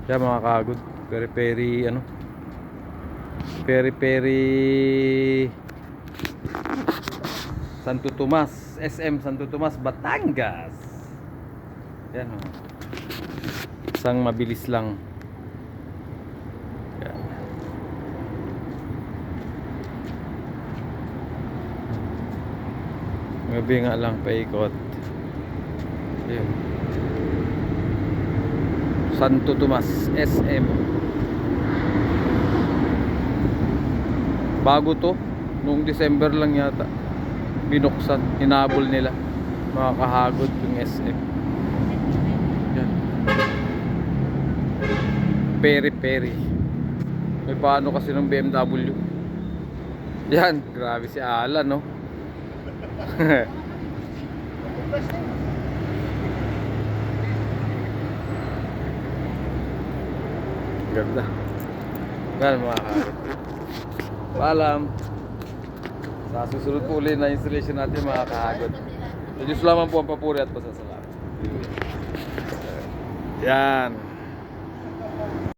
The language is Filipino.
Yan mga kagod, peri-peri ano, peri-peri Santo Tomas, SM Santo Tomas, Batangas. Yan mga. Isang mabilis lang. Yan. Gabi nga lang paikot. Yan. Santo Tomas SM. Bago to, noong December lang yata binuksan, hinabol nila mga kahagod yung SM. Yan. Peri-peri. May paano kasi ng BMW. Yan, grabe si Alan, no? Ganda. Yan mga kahagod. Paalam. Sa susunod po ulit na installation natin mga kahagod. Diyos lamang po ang papuri at pasasalamat. Yan.